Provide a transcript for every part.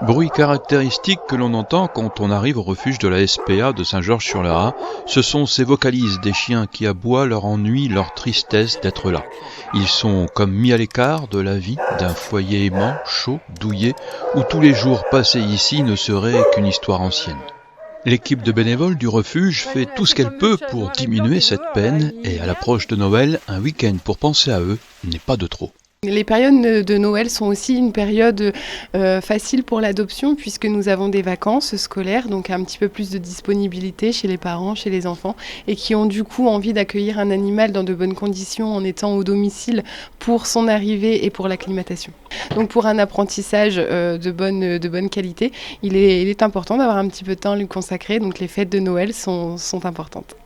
Bruit caractéristique que l'on entend quand on arrive au refuge de la SPA de Saint-Georges-sur-le-Raz, ce sont ces vocalises des chiens qui aboient leur ennui, leur tristesse d'être là. Ils sont comme mis à l'écart de la vie d'un foyer aimant, chaud, douillet, où tous les jours passés ici ne seraient qu'une histoire ancienne. L'équipe de bénévoles du refuge fait tout ce qu'elle peut pour diminuer cette peine et à l'approche de Noël, un week-end pour penser à eux n'est pas de trop. Les périodes de Noël sont aussi une période facile pour l'adoption puisque nous avons des vacances scolaires, donc un petit peu plus de disponibilité chez les parents, chez les enfants et qui ont du coup envie d'accueillir un animal dans de bonnes conditions en étant au domicile pour son arrivée et pour l'acclimatation. Donc pour un apprentissage de bonne qualité, il est important d'avoir un petit peu de temps à lui consacrer, donc les fêtes de Noël sont importantes.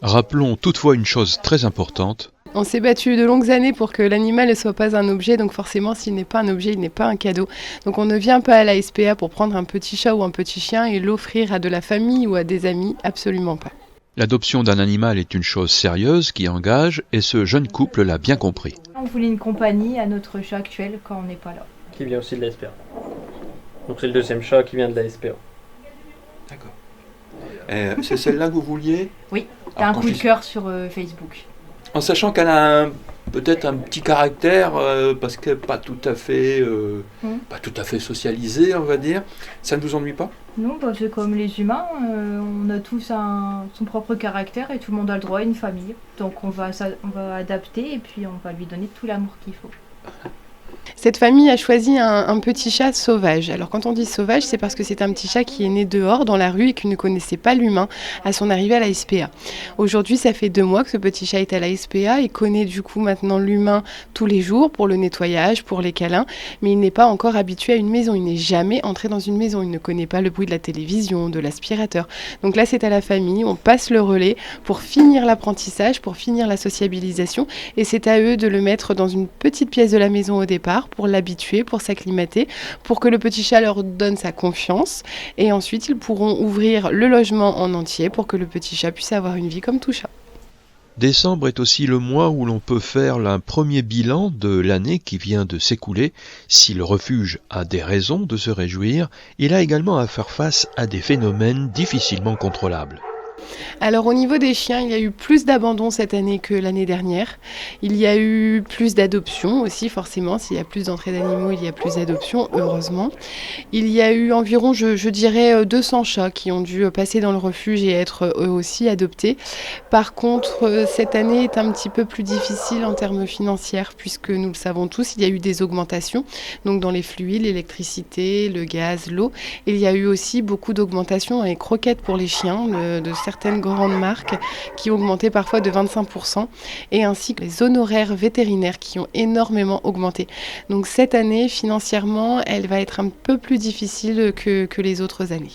Rappelons toutefois une chose très importante. On s'est battu de longues années pour que l'animal ne soit pas un objet, donc forcément s'il n'est pas un objet, il n'est pas un cadeau. Donc on ne vient pas à la SPA pour prendre un petit chat ou un petit chien et l'offrir à de la famille ou à des amis, absolument pas. L'adoption d'un animal est une chose sérieuse qui engage et ce jeune couple l'a bien compris. On voulait une compagnie à notre chat actuel quand on n'est pas là. Qui vient aussi de la SPA. Donc c'est le deuxième chat qui vient de la SPA. D'accord. C'est celle-là que vous vouliez ? Oui, t'as un coup de cœur sur Facebook. En sachant qu'elle a peut-être un petit caractère, parce qu'elle n'est pas tout à fait socialisée, on va dire. Ça ne vous ennuie pas ? Non, c'est comme les humains, on a tous son propre caractère et tout le monde a le droit à une famille. Donc on va adapter et puis on va lui donner tout l'amour qu'il faut. Cette famille a choisi un petit chat sauvage. Alors quand on dit sauvage, c'est parce que c'est un petit chat qui est né dehors, dans la rue, et qui ne connaissait pas l'humain à son arrivée à la SPA. Aujourd'hui, ça fait 2 mois que ce petit chat est à la SPA et connaît du coup maintenant l'humain tous les jours pour le nettoyage, pour les câlins, mais il n'est pas encore habitué à une maison. Il n'est jamais entré dans une maison. Il ne connaît pas le bruit de la télévision, de l'aspirateur. Donc là, c'est à la famille. On passe le relais pour finir l'apprentissage, pour finir la sociabilisation, et c'est à eux de le mettre dans une petite pièce de la maison au départ, pour l'habituer, pour s'acclimater, pour que le petit chat leur donne sa confiance. Et ensuite, ils pourront ouvrir le logement en entier pour que le petit chat puisse avoir une vie comme tout chat. Décembre est aussi le mois où l'on peut faire un premier bilan de l'année qui vient de s'écouler. Si le refuge a des raisons de se réjouir, il a également à faire face à des phénomènes difficilement contrôlables. Alors au niveau des chiens, il y a eu plus d'abandon cette année que l'année dernière. Il y a eu plus d'adoptions aussi, forcément. S'il y a plus d'entrées d'animaux, il y a plus d'adoptions, heureusement. Il y a eu environ, je dirais, 200 chats qui ont dû passer dans le refuge et être eux aussi adoptés. Par contre, cette année est un petit peu plus difficile en termes financiers, puisque nous le savons tous, il y a eu des augmentations, donc dans les fluides, l'électricité, le gaz, l'eau. Il y a eu aussi beaucoup d'augmentations dans les croquettes pour les chiens, de certaines grandes marques qui ont augmenté parfois de 25%, et ainsi que les honoraires vétérinaires qui ont énormément augmenté. Donc cette année, financièrement, elle va être un peu plus difficile que les autres années.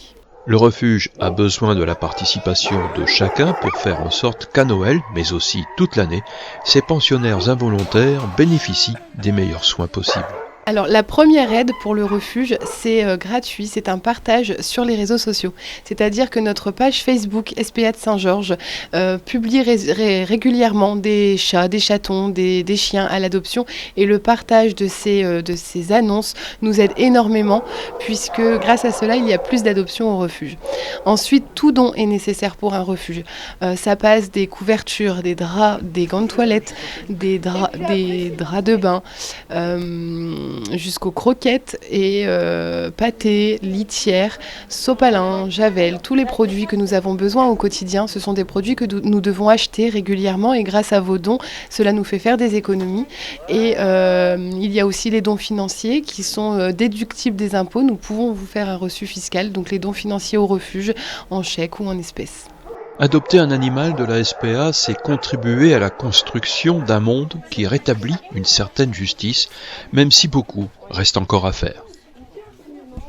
Le refuge a besoin de la participation de chacun pour faire en sorte qu'à Noël, mais aussi toute l'année, ces pensionnaires involontaires bénéficient des meilleurs soins possibles. Alors la première aide pour le refuge, c'est gratuit, c'est un partage sur les réseaux sociaux. C'est-à-dire que notre page Facebook SPA de Saint-Georges publie régulièrement des chats, des chatons, des chiens à l'adoption, et le partage de ces annonces nous aide énormément puisque grâce à cela, il y a plus d'adoptions au refuge. Ensuite, tout don est nécessaire pour un refuge. Ça passe des couvertures, des draps, des gants de toilette, des draps de bain, jusqu'aux croquettes et pâtés, litières, sopalin, javel, tous les produits que nous avons besoin au quotidien. Ce sont des produits que nous devons acheter régulièrement et grâce à vos dons, cela nous fait faire des économies. Et il y a aussi les dons financiers qui sont déductibles des impôts. Nous pouvons vous faire un reçu fiscal, donc les dons financiers au refuge en chèque ou en espèces. Adopter un animal de la SPA, c'est contribuer à la construction d'un monde qui rétablit une certaine justice, même si beaucoup reste encore à faire.